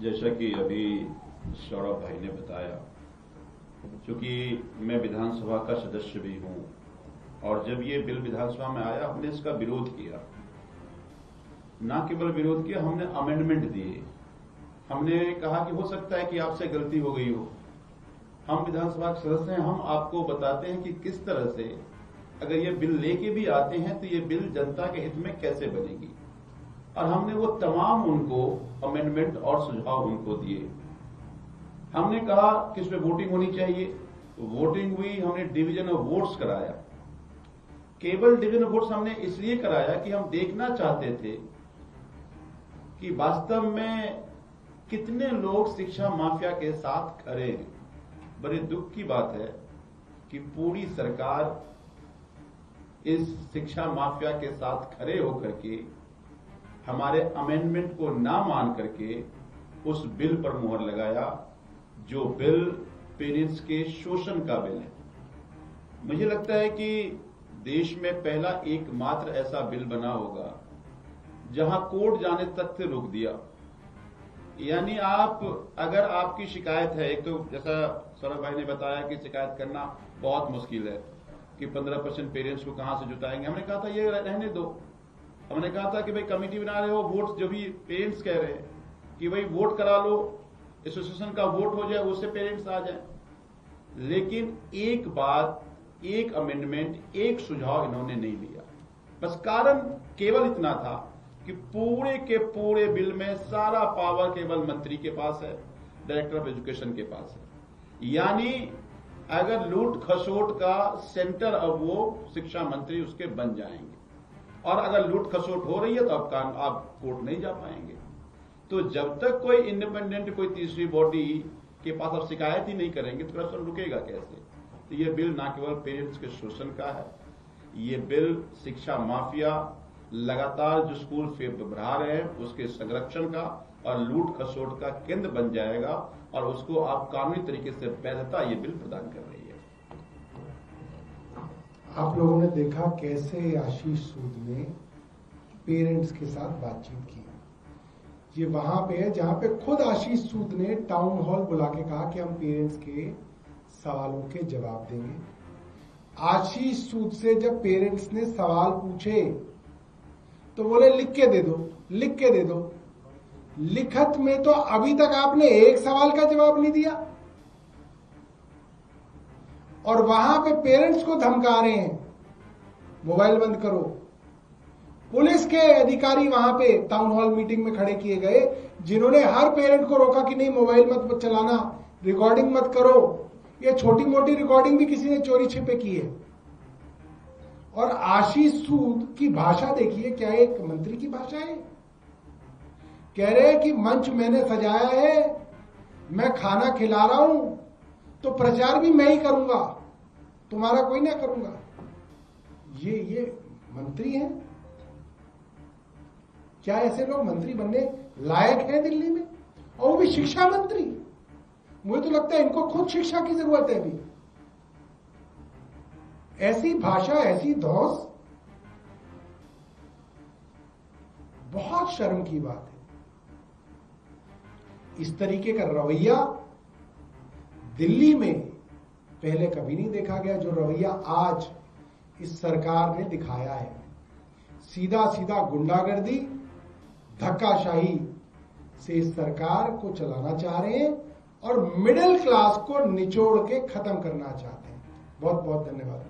जैसा कि अभी सौरभ भाई ने बताया, क्योंकि मैं विधानसभा का सदस्य भी हूं और जब ये बिल विधानसभा में आया हमने इसका विरोध किया। ना केवल विरोध किया, हमने अमेंडमेंट दिए। हमने कहा कि हो सकता है कि आपसे गलती हो गई हो, हम विधानसभा के सदस्य हैं, हम आपको बताते हैं कि किस तरह से अगर ये बिल लेके भी आते हैं तो ये बिल जनता के हित में कैसे बनेगी। और हमने वो तमाम उनको अमेंडमेंट और सुझाव उनको दिए। हमने कहा कि इसमें वोटिंग होनी चाहिए, तो वोटिंग हुई। हमने डिवीजन ऑफ वोट्स कराया। केवल डिवीजन ऑफ वोट्स हमने इसलिए कराया कि हम देखना चाहते थे कि वास्तव में कितने लोग शिक्षा माफिया के साथ खड़े हैं। बड़े दुख की बात है कि पूरी सरकार इस शिक्षा माफिया के साथ खड़े होकर के हमारे अमेंडमेंट को ना मान करके उस बिल पर मुहर लगाया, जो बिल पेरेंट्स के शोषण का बिल है। मुझे लगता है कि देश में पहला एकमात्र ऐसा बिल बना होगा जहां कोर्ट जाने तक से रोक दिया। यानी आप अगर आपकी शिकायत है, एक तो जैसा सौरभ भाई ने बताया कि शिकायत करना बहुत मुश्किल है कि 15% पेरेंट्स को कहां से जुटाएंगे। हमने कहा था ये रहने दो। हमने कहा था कि भाई कमेटी बना रहे हो, वोट जो भी पेरेंट्स कह रहे हैं कि भाई वोट करा लो, एसोसिएशन का वोट हो जाए, उससे पेरेंट्स आ जाए। लेकिन एक बात, एक अमेंडमेंट, एक सुझाव इन्होंने नहीं लिया। बस कारण केवल इतना था कि पूरे के पूरे बिल में सारा पावर केवल मंत्री के पास है, डायरेक्टर ऑफ एजुकेशन के पास है। यानी अगर लूट खसोट का सेंटर अब वो शिक्षा मंत्री उसके बन जाएंगे, और अगर लूट खसोट हो रही है तो आप कोर्ट नहीं जा पाएंगे। तो जब तक कोई इंडिपेंडेंट, कोई तीसरी बॉडी के पास आप शिकायत ही नहीं करेंगे तो करप्शन रुकेगा कैसे। तो ये बिल ना केवल पेरेंट्स के शोषण का है, ये बिल शिक्षा माफिया लगातार जो स्कूल फी बढ़ा रहे हैं उसके संरक्षण का और लूट खसोट का केंद्र बन जाएगा, और उसको आप कानूनी तरीके से वैधता ये बिल प्रदान कर रही है। आप लोगों ने देखा कैसे आशीष सूद ने पेरेंट्स के साथ बातचीत की। ये वहां पे है जहां पे खुद आशीष सूद ने टाउन हॉल बुला के कहा कि हम पेरेंट्स के सवालों के जवाब देंगे। आशीष सूद से जब पेरेंट्स ने सवाल पूछे तो बोले लिख के दे दो, लिख के दे दो। लिखत में तो अभी तक आपने एक सवाल का जवाब नहीं दिया, और वहां पे पेरेंट्स को धमका रहे हैं मोबाइल बंद करो। पुलिस के अधिकारी वहां पे टाउन हॉल मीटिंग में खड़े किए गए, जिन्होंने हर पेरेंट को रोका कि नहीं मोबाइल मत चलाना, रिकॉर्डिंग मत करो। ये छोटी मोटी रिकॉर्डिंग भी किसी ने चोरी छिपे की है। और आशीष सूद की भाषा देखिए, क्या एक मंत्री की भाषा है। कह रहे हैं कि मंच मैंने सजाया है, मैं खाना खिला रहा हूं, तो प्रचार भी मैं ही करूंगा, तुम्हारा कोई ना करूंगा। ये मंत्री हैं? क्या ऐसे लोग मंत्री बनने लायक हैं दिल्ली में? और वो भी शिक्षा मंत्री। मुझे तो लगता है इनको खुद शिक्षा की जरूरत है अभी। ऐसी भाषा, ऐसी धौंस, बहुत शर्म की बात है। इस तरीके का रवैया दिल्ली में पहले कभी नहीं देखा गया, जो रवैया आज इस सरकार ने दिखाया है। सीधा सीधा गुंडागर्दी, धक्काशाही से इस सरकार को चलाना चाह रहे हैं और मिडिल क्लास को निचोड़ के खत्म करना चाहते हैं। बहुत बहुत धन्यवाद।